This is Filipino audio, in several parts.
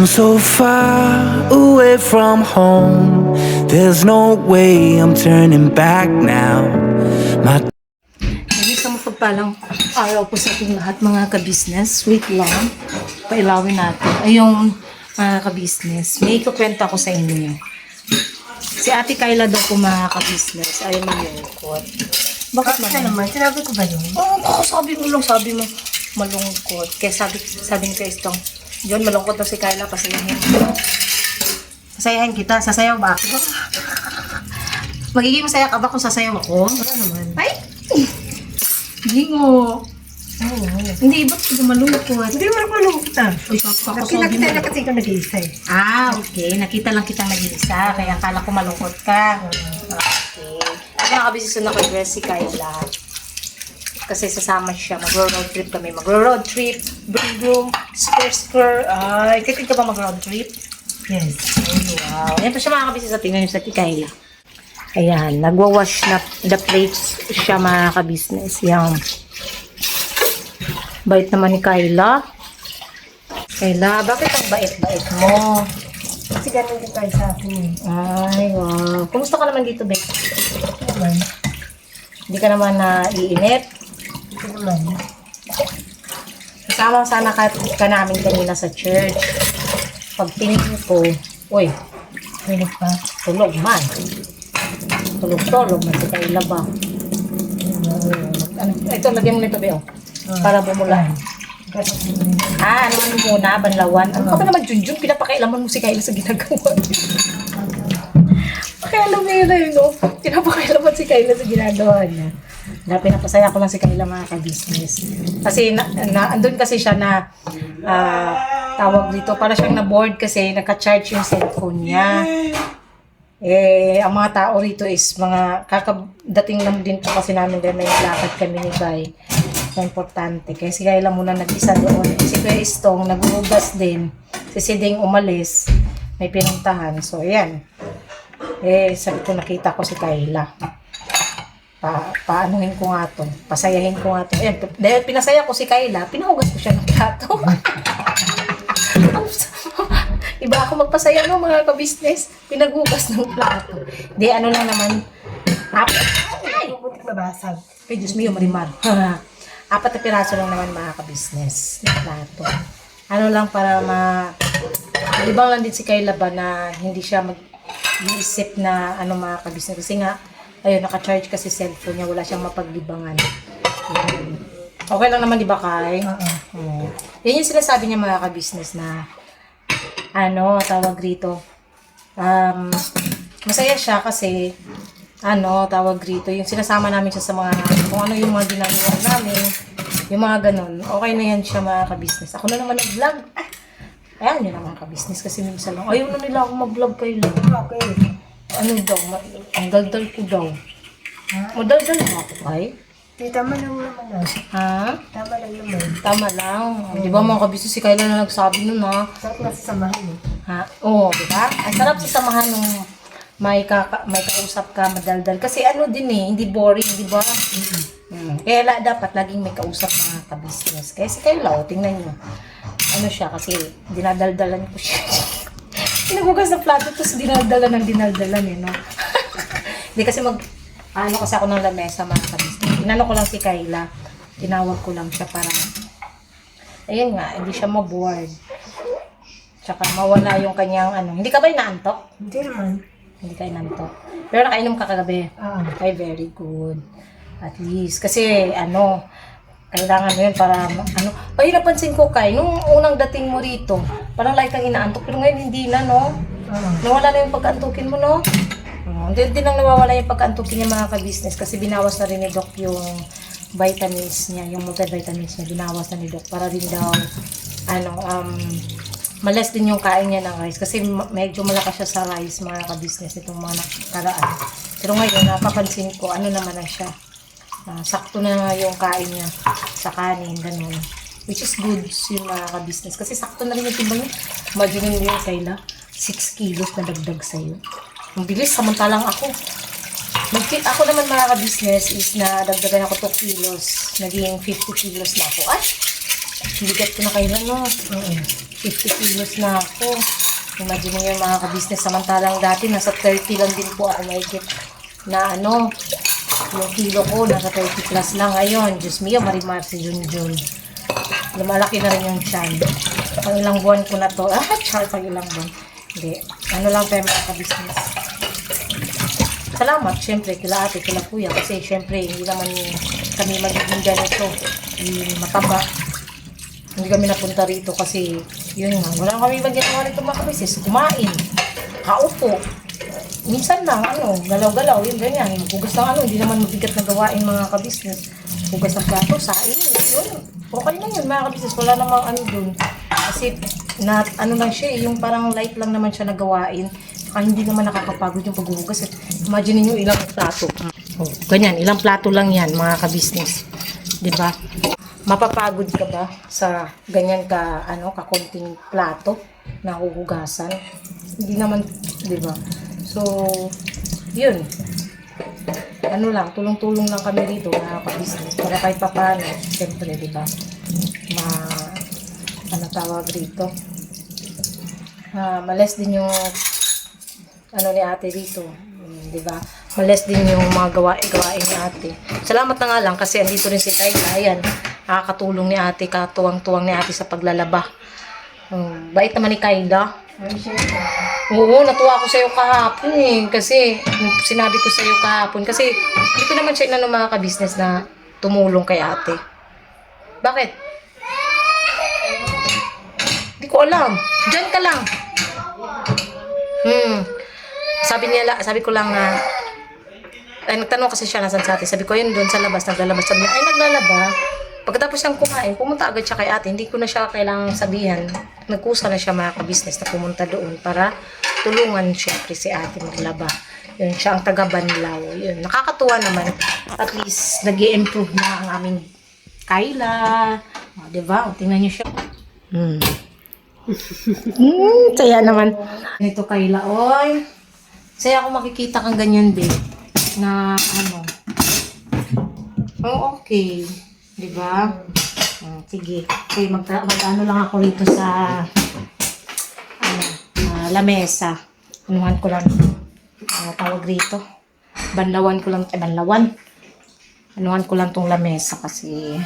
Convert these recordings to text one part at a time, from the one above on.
I'm so far away from home. There's no way I'm turning back now. My Isang mapagpalang araw po sa ating lahat mga ka-business. Wait lang, pailawin natin. Ayong mga ka-business, may ikukwento ako sa inyo. Si Ate Kayla daw po mga ka-business ay malungkot. Bakit naman? Sinabi ko ba yun? Oo, sabi mo malungkot. Kaya sabi ni Kristong, John, malungkot daw si Kayla, pasayahin mo. Pasayahin kita, sasayaw ba ako? Magiging masaya ka ba kung sasayaw ako? Ano naman? Ay! Gingo! Oo. Hindi, ba't ka malungkot? Hindi mo malungkot ah. Uy, sabi Nakita mo. na kasi ikaw nag-iisa eh. Okay. Nakita lang kitang nag-iisa, kaya akala ko malungkot ka. Okay. At nakabisisa na ko dress si Kayla. Kasi sasama siya, magro-road trip kami. Magro-road trip, broom, skr. Ay, kitin ka ba mag-road trip? Yes. Oh, wow. Yan po siya mga kabisisa. Tingnan niyo sa Kayla. Ayan, nagwa-wash na the plates siya mga ka-business. Yan. Bait naman ni Kayla. Kayla, bakit ang bait-bait mo? Kasi ganun din tayo sa akin eh. Ay, wow. Kumusta ka naman dito, babe? Naman. Hindi ka naman naiinip? Ito naman. Kasama sana ka namin kanina sa church. Pag tingin ko, uy, Pilit pa. tulog man. Tulog man si Kayla ba? Ano, ito, lagyan mo nito, Beo. Para bumulan. Ano muna, banlawan. Ano ka ba naman, Junjun? Pinapakailaman mo si Kayla sa ginagawa. Pakialam niya yun, no? Pinapakailaman si Kayla sa ginagawa niya. Pinapasaya ko lang si Kayla mga ka-business. Kasi, andun kasi siya na, tawag dito, para siyang na-board kasi naka-charge yung cellphone niya. Ang mga tao rito is mga kakadating lang din po kasi namin dahil may lakad kami ni Guy na importante. Kaya si Kayla muna nag-isa doon. Si Kuya Istong naghuhugas din. Si Siding umalis. May pinuntahan. So, ayan. Sabi ko nakita ko si Kayla. Paanuhin ko nga to. Pasayahin ko nga to. Ayan, dahil pinasaya ko si Kayla, pinahugas ko siya ng plato. Iba ako magpasaya no mga ka-business. Pinaghugas ng plato. Di ano lang naman. Ay! Buti mabasag. Ay, Diyos mo Marimar. 4 na piraso lang naman mga ka-business ng plato. Ano lang para libang lang din si Kayla ba na hindi siya mag-iisip na ano mga ka-business. Kasi nga, ayun, naka-charge kasi cellphone niya. Wala siyang mapaglibangan. Okay lang naman, di ba, Kay? Oo. Yan yung sinasabi niya mga ka-business na tawag rito. Masaya siya kasi tawag rito, yung sinasama namin siya sa mga, kung ano yung mga ginagawa namin, yung mga ganun. Okay na yan siya mga ka-business. Ako na naman nag-vlog. Ayan yun mga ka-business kasi minsan lang. Ayaw na nila ako mag-vlog kayo lang. Okay. Ano daw, ang daldal ko daw. Madaldal mo ako, Kay? Di, tama lang naman ah. Ha? Tama lang naman. Tama lang. Di ba mga ka-business, si Kayla na nagsabi nun ha? Sarap nasasamahan eh. Ha? Oo, di ba? Ang sarap sa samahan ng may kausap ka, madaldal. Kasi din hindi boring, di ba? Kaya dapat laging may kausap mga ka-business. Kaya si Kayla, tingnan nyo. Ano siya, kasi dinadaldalan ko siya. Pinagugas ng plato, tapos dinaldalan no? Hindi kasi kasi ako ng lamesa mga ka-business. Inano ko lang si Kayla. Tinawag ko lang siya para, ayun nga, hindi siya ma-bored. Tsaka mawala yung kanyang hindi ka ba inaantok? Hindi naman. Hindi ka inantok. Pero nakainom ka kagabi. Ay, very good. At least. Kasi, kailangan mo yun para, ay, napansin ko, Kay, nung unang dating mo rito, parang like kang inaantok. Pero ngayon, hindi na, no? Nawala na yung pagkaantukin mo, no? Hindi nang nawawala yung pagkaantukin niya mga ka-business kasi binawas na rin ni Doc yung vitamins niya, yung multivitamins niya, binawas na ni Doc para din daw, malas din yung kain niya ng rice kasi medyo malakas siya sa rice mga ka-business itong mga nakaraan. Pero ngayon napapansin ko naman na siya. Sakto na yung kain niya sa kanin, ganun. Which is good yung mga ka-business kasi sakto na rin yung timbang niya. Imagine mo yung Kayla, 6 kilos na dagdag sa'yo. Ang bilis, samantalang ako. Ako naman mga ka-business is na dagdagan ako 2 kilos. Naging 50 kilos na ako. Bigat ko na kayo no. 50 kilos na ako. Imagine nyo yung mga ka-business. Samantalang dati, nasa 30 lang din po ako mahigit na ano, yung kilo ko, nasa 30 plus lang ngayon. Diyos mio, Marimar, si Junjun. Lumalaki na rin yung tiyan. Pang ilang buwan ko na to. Pang ilang buwan. Hindi. Ano lang tayo mga ka-business. Salamat, syempre, kila ate, kila kuya. Kasi, syempre, hindi naman kami magiging ganito. Mataba. Hindi kami napunta rito kasi, yun nga, wala kami magiging rito mga kabisis. Kumain, kaupo. Minsan lang, galaw-galaw, yun, ganyan. Hugas ng hindi naman mabigat na gawain mga kabisnes. Hugas ng plato, saing, yun. Okay na yun mga kabisnes, wala namang dun. Kasi, lang siya, yung parang light lang naman siya na gawain. Saka hindi naman nakakapagod yung paghuhugas. Imagine niyo ilang plato. Ganyan, ilang plato lang yan mga kabisnes. Diba? Mapapagod ka ba sa ganyan kakunting plato na huhugasan? Hindi naman, di ba? So, yun. Tulong-tulong lang kami dito mga ka-business. Para kahit papaano, siyempre, di ba? Tawag rito. Males din yung ni ate dito. Di ba? Males din yung mga gawain ni ate. Salamat na nga lang kasi andito rin si Kayla. Ayan. Nakakatulong ni ate, katuwang-tuwang ni ate sa paglalaba. Bait naman ni Kayla. Oo, natuwa ako sa iyo kahapon kasi sinabi ko sa iyo kahapon kasi hindi ko naman siya mga ka-business na tumulong kay ate. Bakit? Hindi ko alam. Diyan ka lang. Sabi ko lang na nagtanong kasi siya nasan sa ate. Sabi ko, yun doon sa labas, naglalabas. Sabi niya, naglalaba. Pagkatapos siyang kumain, pumunta agad siya kay ate. Hindi ko na siya kailangang sabihan. Nagkusa na siya mga ka-business na pumunta doon para tulungan siyempre si ate maglaba. Yun, siya ang taga-Banlaw. Yun, nakakatuwa naman. At least, nag-i-improve na ang aming Kayla. Diba? Tingnan niyo siya. Saya naman. Ito Kayla, oy. Saya ako makikita kang ganyan din. Na okay. Diba? Sige. Okay, lang ako rito sa lamesa. Anuhan ko lang. Tawag rito. Banlawan. Anuhan ko lang tong lamesa kasi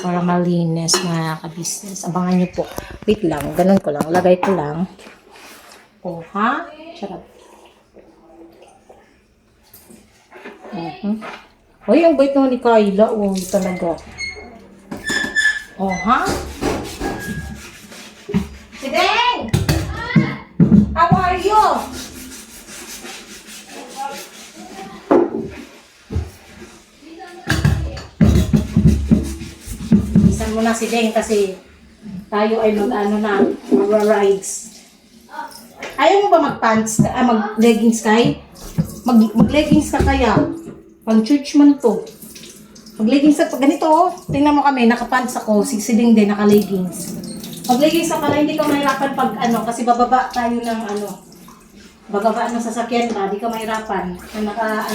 para malinis mga ka-business. Abangan nyo po. Wait lang. Ganun ko lang. Lagay ko lang. Ha? Sarap. Ay, ang bait naman ni Kayla. Talaga. Ha? Si Deng! How are you? Isan mo na si Deng kasi tayo ay mag-rides. Ayaw mo ba mag-pants, mag-leggings kay? Mag-leggings ka kaya? Pang-church man to. Mag-leggings ka, ganito tingnan mo kami, naka-pants ako, sisiding din, naka-leggings. Mag-leggings ka pala, hindi ka mahirapan pag kasi bababa tayo ng bababa ng sasakyan ka, di ka mahirapan na ka.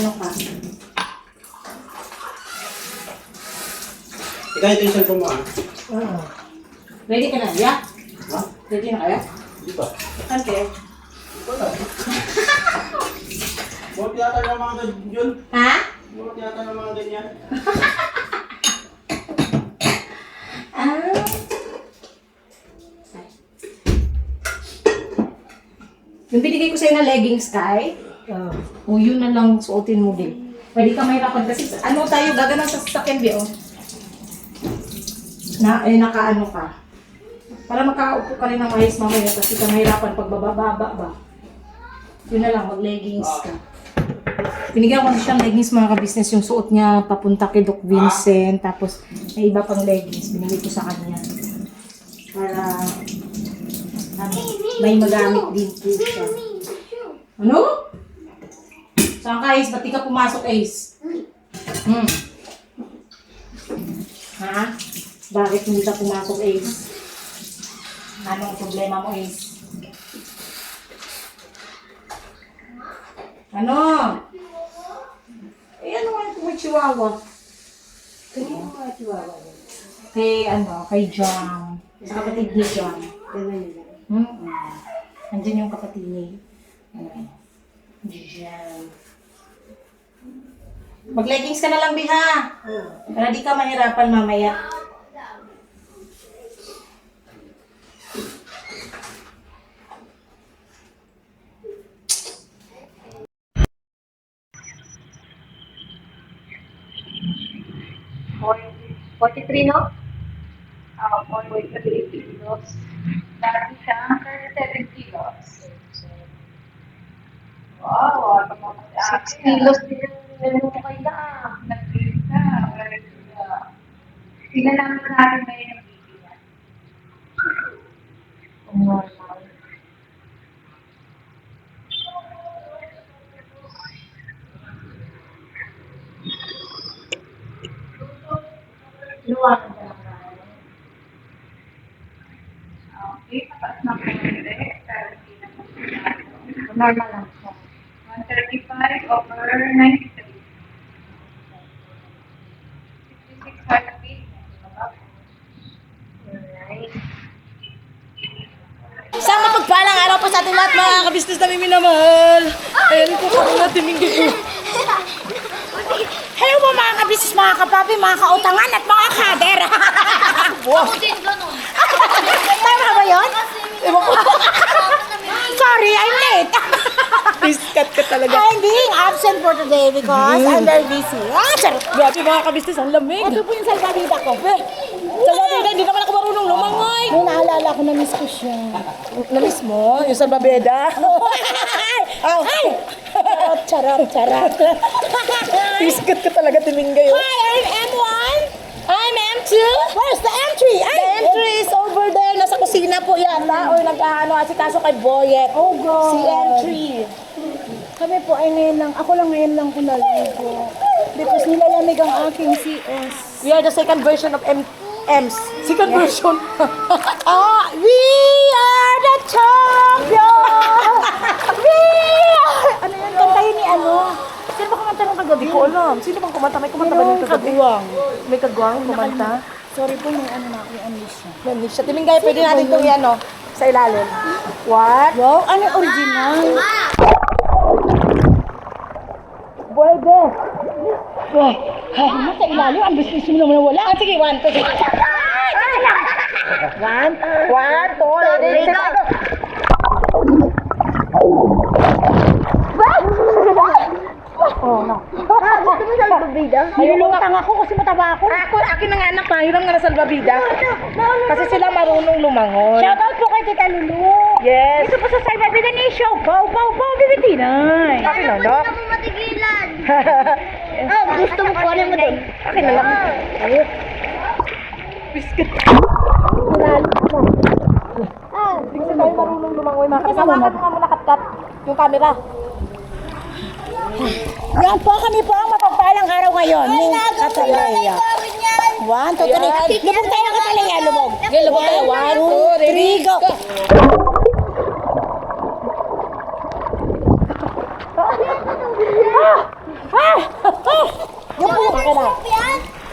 Ikaw ito yung cellphone mo Oo. Ready ka na, ya? Ha? Ready na kaya? Di ba? Okay. Wala. Buhat yata ng mga ganyan. Ha? Buhat yata ng mga ganyan. Yung binigay ko sa'yo na leggings, Kai, yun na lang suotin mo din. Pwede ka mahirapan kasi tayo, gaganon sa sasakyan, naka ka. Para makaupo ka rin ng ayos mamaya kasi ka mahirapan pag bababa ba. Yun na lang, mag-leggings ka. Binigyan ko siya ng leggings mga ka-business, yung suot niya papunta kay Doc Vincent, tapos may iba pang leggings, binigay ko sa kanya. Para may magamit din po siya. Ano? Saan ka, Ace? Ba't di ka pumasok, Ace? Ha? Bakit hindi ka pumasok, Ace? Anong problema mo, Ace? Ano? Ano nga ito may chihuahua? Ano nga chihuahua? Kay Jam. Sa kapatid ni Jam. Andyan yung kapatid ni Jam. Mag-leggings ka na lang, Biha. Para di ka mahirapan mamaya. Boy, 43, no? 43 kilos. Dati siya, 37 kilos. Wow, 6 kilos din yung okay na. Nag-gain ka. Sila namin natin ngayon ang bibigyan. Normal. Luwakan ka lang. Okay, pataas na po yung direct. Normal lang po. 135 over 93. 66 heartbeat. Alright. Isang mapagpalang araw po sa ating lahat, mga kabisnes namin minamahal. Ayan po kami natin minggi. Hello po mga kabisnes, mga kapapi, mga kautangan at mga kader. Ako din ganun. Tama ba yun? Sorry, I'm late. Discut ka talaga. I'm being absent for today because I'm very busy. Grabe mga kabisnes, ang lamig. Ito po yung salbabida ko. Salbabida, hindi naman ako marunong lumangoy. May naalala ko, na-miss ko siya. Na-miss mo? Yung salbabida? Ay! Charot. Discut ka talaga, Timingay. Hi, I'm M1. I'm M2. Where's the M3? The M3 is over there. Nasa kusina po yata. Or asikaso kay Boyet. Oh, God. Si M3. Kami po ay ngayon lang. Ako lang ngayon lang naligo. Because nilalamig ang aking CS. We are the second version of M's. Second version. We are the champion! We are... Ano yan? Kantahin ni ano? Sino ba kumanta nung kagabi? Hindi ko alam. Sino bang kumanta? May kumanta ba nung kagabi? May kagwang kumanta? Sorry po, may ano na ako, may amnesia. May amnesia. Timingay, pwede natin itong yan, no? Sa ilalim. What? Wow, ano original? Pwede. Ay, sa ilalim, ang business mo naman wala. Sige, 1, 2, 3. Ay, lang. 1, 2, 3, Oh, no. Gusto mo salbabida? Nilulutang ako kasi mataba ako. Akin na nga anak, pahiram nga na salbabida. Kasi sila marunong lumangon. Shoutout po kay Tita Lulu. Yes. Ito po sa salbabida ni Show. Bow, Bibi Tinay. Akin na, no? Gusto mo matigilan. Gusto mo ko mo doon. Akin na lang. Ayun. Biscuit. Hindi kasi tayo marunong lumangoy. Makasama ka muna kat yung camera. Yan po, kami po ang mapagpalang araw ngayon. Ni Katalaya. 1, 2, 3. Lubog tayo Katalaya, lubog. Okay, lubog tayo. 1, 2, 3, go! Yung po ka na.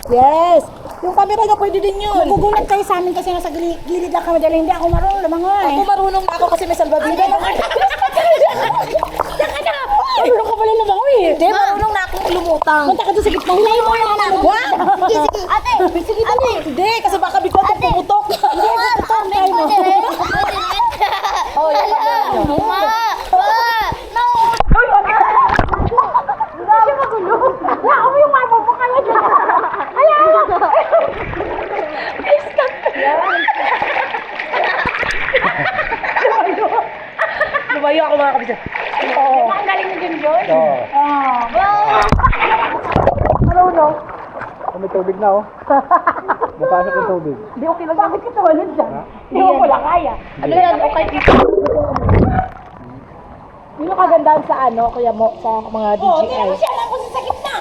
Yes. Yung camera niya pwede din yun. Nagugulat kayo sa amin kasi nasa gilid lang kami dahil hindi ako marunong lumangoy. Ako marunong ako kasi may salbabida. Marunong ka pala lumangoy eh. Hindi, marunong na akong lumutang. Punta ka doon sa gitna. Hinay mo lang na. What? Sige. Ate. Sige, ate. Hindi, kasi baka bigla ito pumutok. Hindi, putok. Try mo. Oh, yan lang. Ma! No! Hindi magulo. Wala mo yung mama mo kaya dyan. Ayan! Stop! Lumayo ako mga kabisan. Oo. Ang galing mo din yun? Oo. Marunong. May tubig na, oh. Napasok yung tubig. Hindi okay lang namin katawalan dyan. Hindi mo pala kaya. Ano yan? Okay dito. Yun yung kagandahan sa ano, kuya mo, sa mga DJI. Oo, hindi naman siya lang ko sa gitna.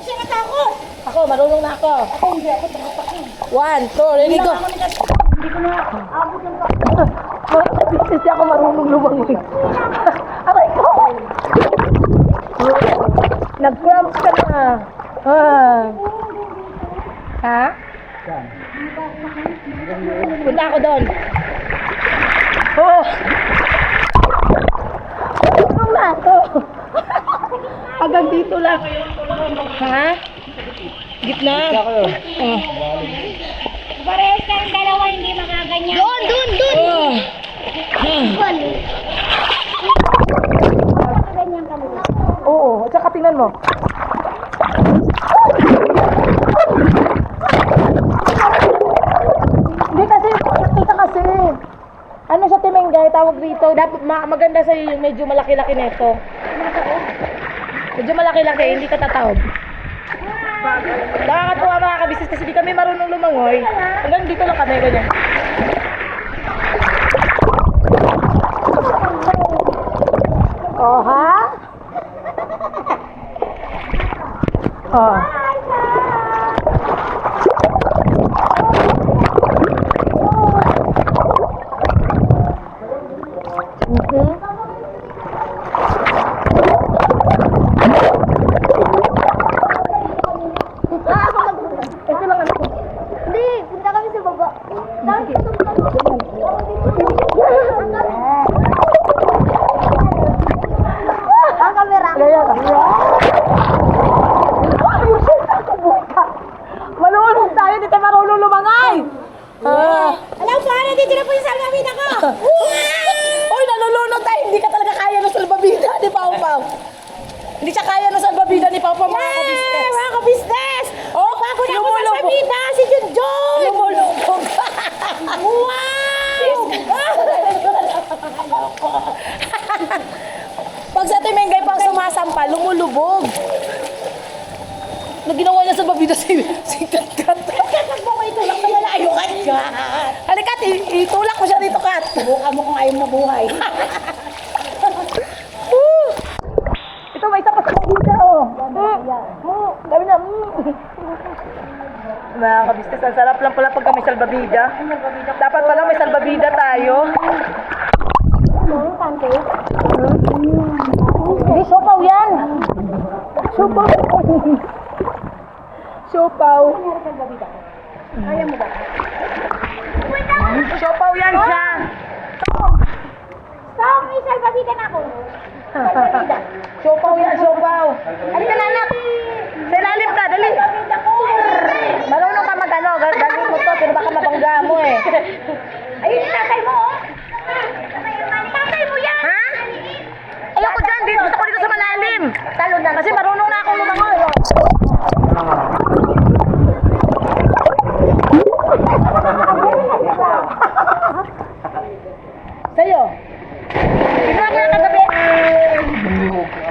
Siya matakot. Ako, marunong na ako. Ako, hindi ako takot. 1, 2, ready, go. Hindi ko na abot ng Hindi ako marunong lumangoy. Aray ko! Nag-cramps ka na. Ha? Punta ako doon. Oh! Tulong na ako. Hanggang dito lang. Ha? Gitna? Oh. Parehas kayong dalawa, hindi makaganyan. Doon! Oh. Ganyan kami. Oo, at saka tingnan mo. Hindi kasi, kita kasi. Ano siya Timengay, tawag dito. Dapat maganda sa yung medyo malaki-laki nito. Medyo malaki-laki, hindi ka tatawag. Nakakatuwa mga kabisnes kasi di kami marunong lumangoy. Hanggang dito lang kami, ganyan. Oh, ha? Oh. Hindi, punta kami sa baba. Ang kamera. Malulong tayo, di tayo marunong lumangay. Alam ko, dito na po yung salvavida ko. Uy, nalulunod tayo. Hindi ka talaga kaya ng salbabida ni Pau Pau. Hindi siya kaya ng salbabida ni Pau Pau, mga kabisnes. Mga kabisnes! Oh, Bago na ako lumulubog. salvavida, si Junjun! Lumulubog. Wow! Pag sa Timengay pang sumasampa, lumulubog. Na ginawa niya sa babida si Kat-Kat. Kapag mo ko itulak na malayo ka. Halika, Kat, itulak mo siya dito, Kat. Buka mo kung ayaw mabuhay. Ito, may isa pa sa babida, oh. Dami na, Mga kabisnes, ang sarap lang pala pagka may salbabida. Dapat pala may salbabida tayo. Hindi, sopaw yan. Sopaw. Sopaw. Ayaw mo ba? Sopaw yan siya. Stop! May salvavida na ako. Sopaw yan, sopaw. Halika na, anak. Sa ilalim ka, dali. Salvavida ko! Marunong ka mag-ano, dali mo to, pero baka mabangga mo eh. Ayun yung tatay mo, oh! Tatay mo yan! Ha? Ayoko dyan, gusto ko dito sa malalim. Talon na. Kasi marunong na akong lumangoy. Sa'yo. Ginawa ko na kagabi.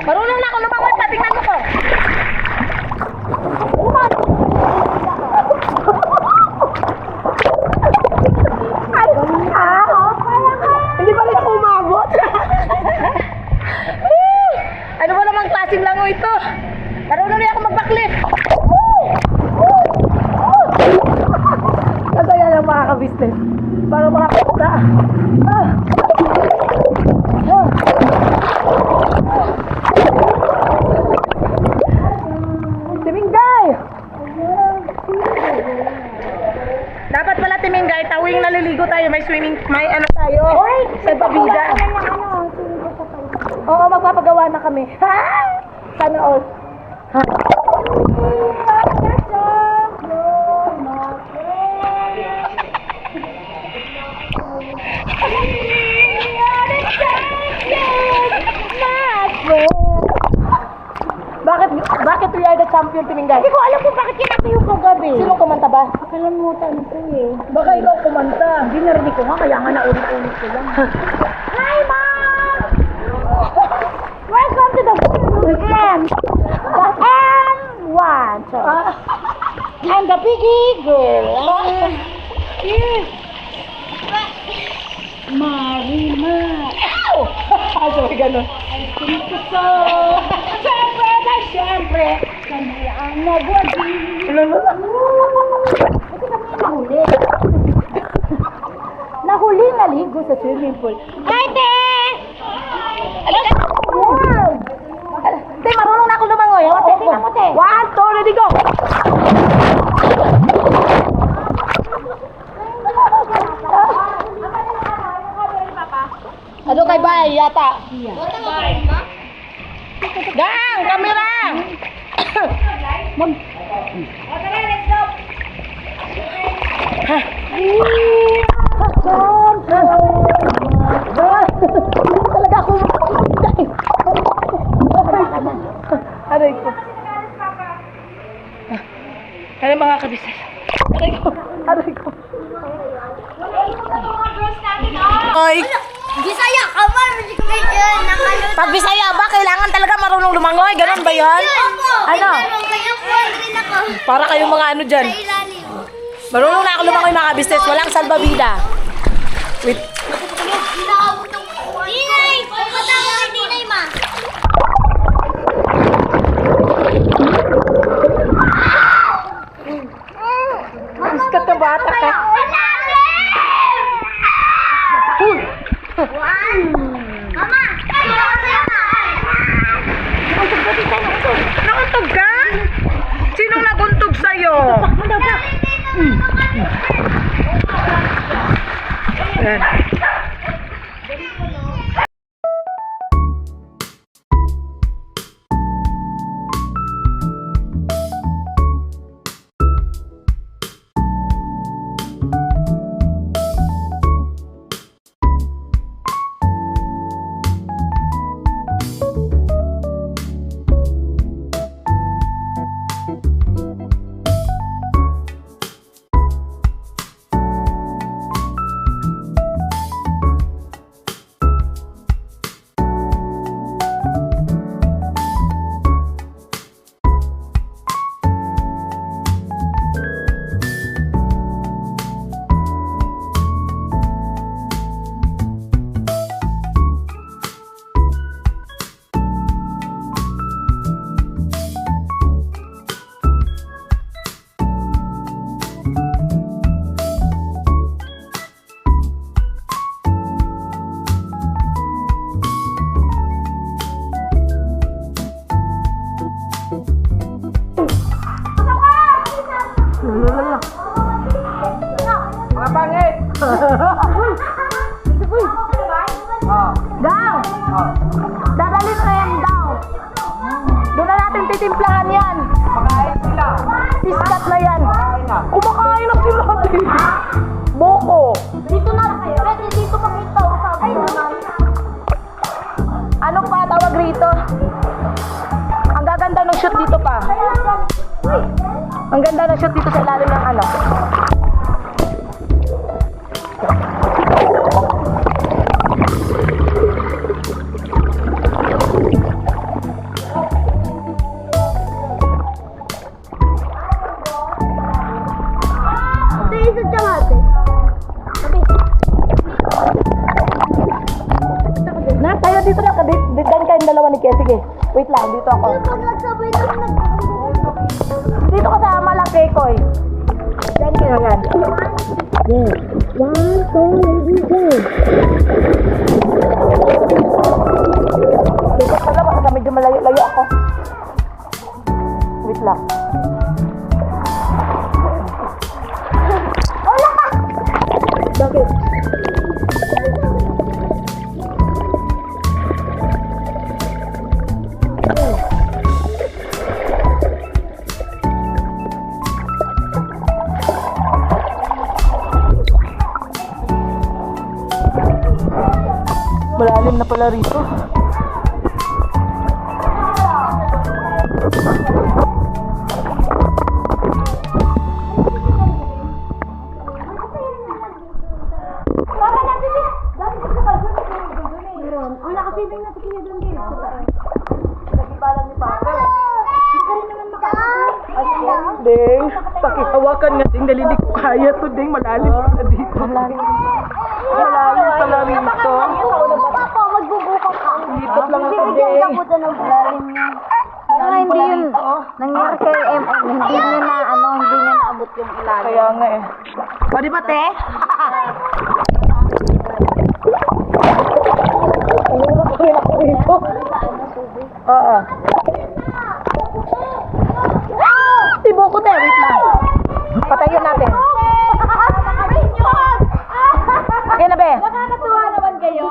Marunong na akong lumangoy, patingnan mo ko. Hindi pa rin ako umabot. Ano ba namang klaseng langoy ito? Marunong rin ako mag-backlift. Masaya lang mga kabisnes. Para makakita. Timingay! Dapat pala Timingay, tawing naliligo tayo, may swimming, may ano tayo, sa babida. Oo, magpapagawa na kami. Ha? Sana all. Ha? Bakit we are the champion, Timingay? Hindi ko alam kung bakit kinatayo ko gabi. Sino kumanta ba? Nakalimutan ko eh. Baka ikaw kumanta. Hindi narinig ko nga, kaya nga naulit-ulit ko lang. Hi, Mom! Welcome to the M. The M1. So, I'm the piggy girl. Marima. Ow! Sabi ganun. So, syempre na syempre, kami ang nagwagi. Ito kami nahuli. Nahuli naligo sa swimming pool. Hi, Te! Te, marunong na ako lumangoy. Hawak Tingnan mo, Te. 1, 2, ready, go! bye-bye yata. Gang, kamera! Talaga ako. Aray ko. Ano mga kabisay? Aray ko. Aray ko. Ay, Bisaya ka man, hindi ko medyo nakalot. pag Bisaya ba, kailangan talaga marunong lumangoy? Ganun ba yun? Ano? Kaya po, rin ako. Para kayong mga ano dyan. Sa ilalim. Marunong na ako lumangoy mga business. Walang salbabida. Wait. Dinay! Pagkatama kay Dinay, ma. Iskat na bata ka. Uy! Mama! Nakantog ka? Sinong naguntog sa'yo? Ayan. Mga pangit! Daw! Dadalhin mo yan daw. Doon na natin titimplahan yan. Pakain sila. Iskat na yan. Kumakain na sila. Boko. Dito na kayo. Pwede dito pakita. Ay, naman. Ano pa tawag rito? Ang gaganda ng shoot dito pa. Ang ganda ng shoot dito sa ilalim ng ano. Ito yung isa dyan ate. Na, tayo dito na. Dan kayong dalawa ni Ken. Sige, wait lang. Dito ako. Pag nagsabay na Dito ka sa malaki, Koy. Diyan ka na yan. Dito ka na. Baka medyo malayo-layo ako. Wait lang. Bakit? Malalim na pala rito. Ang nakasibing na tikin doon din. Nagibalan ni Papa. Hindi ka rin naman makakasibing. Ding, pakihawakan nga ding, dali di ko kaya to ding, malalim pala dito. Malalim pala rito. Papa, magbubuka ka. Lipat lang ako Bibigyan ka ding. po doon ng lalim niya. Hindi yun. Nangyari kay MM, hindi niya na, hindi niya naabot yung ilalim. Kaya nga eh. Pwede ba te? Oo. Tibo ko te, wait lang. Patayin natin. Okay na be? Nakakatuwa naman kayo.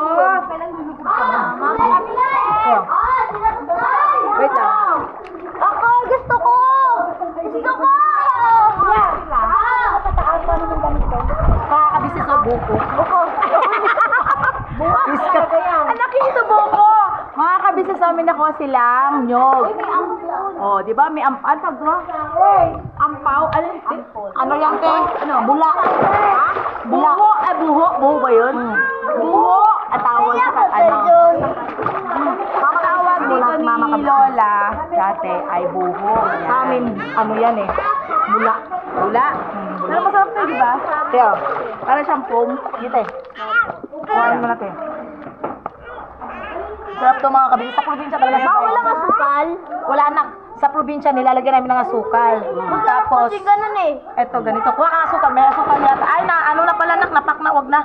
Kailang dalawa silang nyog. Oh, di ba? May ano to? Ampaw. Ano yan, te? Ano? Bula. Buho. Buho. Buho ba yun? Buho. At tawag sa ano? Tawag dito ni Lola dati ay buho. Sa amin, ano yan eh? Bula. Bula. Pero masarap to, di ba? Teo, para siyang foam. Dito eh. Kuhain mo natin. Sarap to mga kabili. Sa probinsya talaga sa Wala ka sukal. Wala anak. Sa probinsya nilalagyan namin ng asukal. Tapos, Kasi ganun eh. eto ganito. Kuha ka asukal. May asukal yata. Ay na, ano na pala nak. Napak na, wag na.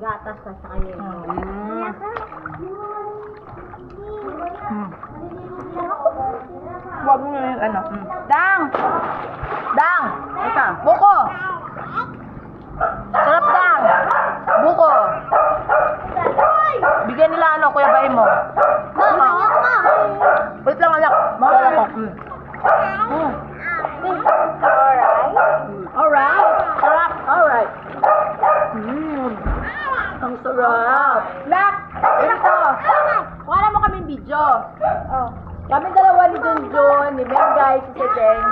Gatas ka sa kayo. Wag mo yung ano. Dang! Dang! Ika. Buko! Sarap dang! Buko! Bigyan nila ano, Kuya Bay mo. Mamayak ka. Wait lang, anak. Mawala ko. Alright. Sarap. Alright. Ang sarap. Nak! Ito. Wala mo kaming video. Kami dalawa ni Junjun, ni Mengay, si Sedeng.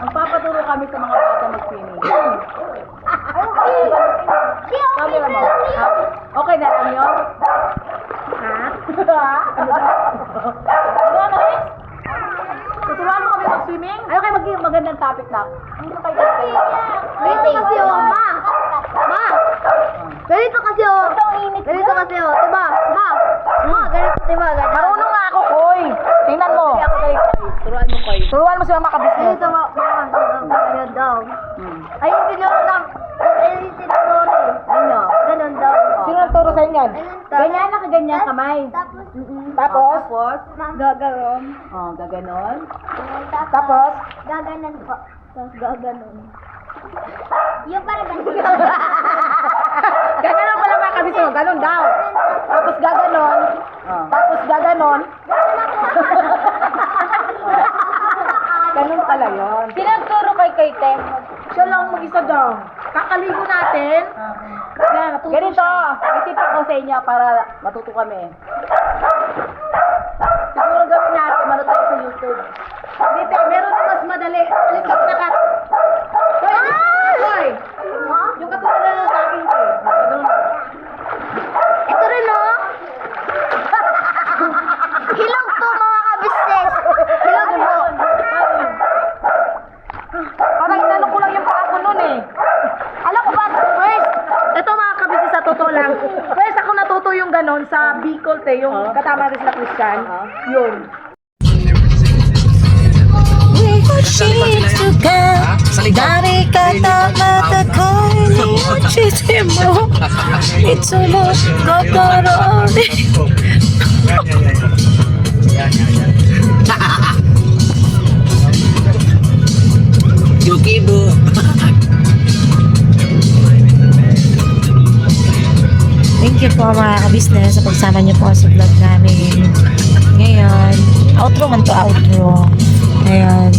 Ang papaturo kami sa mga bata mag-swimming. Kami lang mo. Ha? Okay na lang yun? Ha? Ano, Maris? Tuturuan mo kami mag-swimming? Ayaw kayo maging magandang topic na. Ano kayo kayo? Ganito kasi oh, ma. Ma. Ganito kasi oh. Ganito kasi oh. Diba? Ma. Ma, ganito diba? Ganito. Marunong nga ako, Koy. Tingnan mo. Turuan mo, Koy. Turuan mo si Mama Kabisnes. Ganito ma. Ganyan daw. Ayun tinuro na. Ayun tinuro eh. Ano? Ganun daw. Sino nagturo sa inyo? Tapos- Ganyan na kaganyan kamay. Tapos. Tapos? Gaganon. Oh, gaganon. Tapos. Gaganon po. Tapos gaganon. Yung parang ganun. Gaganon pala mga kabisnes mo. Ganon daw. Tapos gaganon. Tapos gaganon. Ganon pala yun. Pinagturo kay Tem. Siya lang mag-isa daw. Kakaligo natin. Ganito. Itipin ko sa inyo para matuto kami. Siguro gawin natin. Mano tayo sa YouTube. Dito, meron na mas madali. Alis ka na kat. Hoy! Hoy! Yung katulad na lang sa akin ko. Ganun. Ito rin oh. Hilog po mga kabisnes. Hilog po. Parang inano ko lang yung paa ko nun eh. Alam ko ba, first, ito mga kabisi sa totoo lang. First ako natuto yung ganon sa Bicol te, yung katama rin sila Christian. Yun. Dari kata matakoy niya mo. It's almost kotoroni. Yukibo. Thank you po mga kabisnes sa pagsama niyo po sa vlog namin. Ngayon, outro man to outro. Ayan,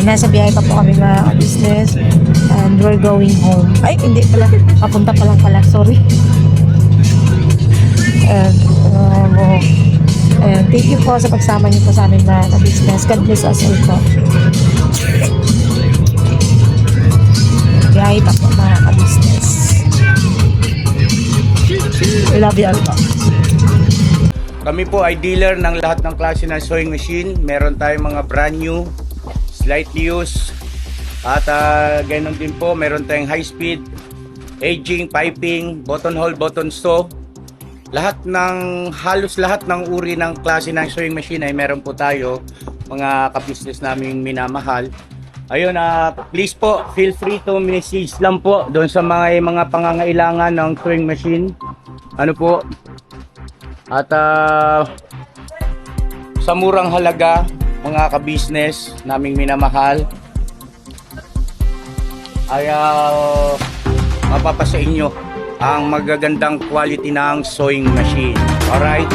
nasa biyahe pa po kami mga kabisnes. And we're going home. Ay, hindi pala. Papunta pa lang pala. Sorry. And thank you po sa pagsama niyo po sa amin mga kabisnes. God bless us all po. Biyahe pa po mga kabisnes. Love you all po. Kami po ay dealer ng lahat ng klase ng sewing machine. Meron tayong mga brand new, slightly used, at ganoon din po, meron tayong high speed, aging, piping, button hole, button sew. Halos lahat ng uri ng klase ng sewing machine ay meron po tayo, mga ka-business naming minamahal. Ayun, please po, feel free to message lang po doon sa mga pangangailangan ng sewing machine. Ano po? At sa murang halaga, mga ka-business naming minamahal, ay mapapasa inyo ang magagandang quality ng sewing machine. Alright?